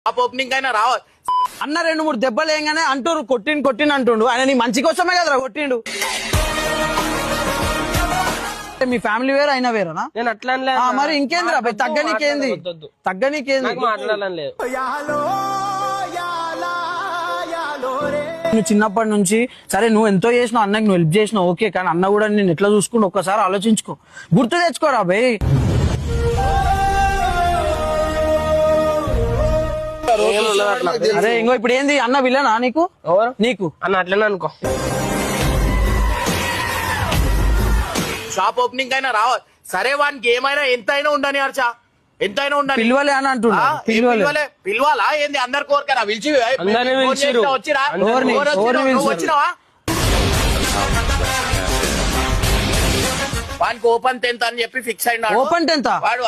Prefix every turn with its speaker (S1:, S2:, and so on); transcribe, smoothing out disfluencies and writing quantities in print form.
S1: Shop opening అయినా రావ
S2: అన్న 2-3 దెబ్బలు ఏంగానే అంటూరు కొట్టిండు అంటుండు. ఆయన నీ మంచి కోసమే కదరా కొట్టిండు. మీ ఫ్యామిలీ వేరు అయినా వేరేనా?
S3: నేను అట్లా
S2: మరి ఇంకేందిరా తగ్గనీకేంది
S3: మాట్లాడాలని లేదు.
S2: నువ్వు చిన్నప్పటి నుంచి సరే నువ్వు ఎంతో చేసినావు, అన్నకి నువ్వు హెల్ప్ చేసినావు ఓకే, కానీ అన్న కూడా నేను ఎట్లా చూసుకుంటూ ఒక్కసారి ఆలోచించుకో, గుర్తు తెచ్చుకోరా బే. అరే ఇంకో ఇప్పుడు ఏంది అన్న విలనా నీకు? నీకు
S3: అన్న అట్లనే అనుకో.
S1: షాప్ ఓపెనింగ్ అయినా రావ సరే వానికి ఏమైనా ఎంత అయినా ఉండని అర్చా, ఎంతైనా ఉండని
S2: పిలవలే అని అంటున్నా.
S1: పిలవాలా ఏంది? అందరు కోరికరా పిలిచి వచ్చిరా వచ్చినావా? వానికి ఓపెన్ 10th అని చెప్పి ఫిక్స్ అయినా.
S2: ఓపెన్ 10th
S1: వాడు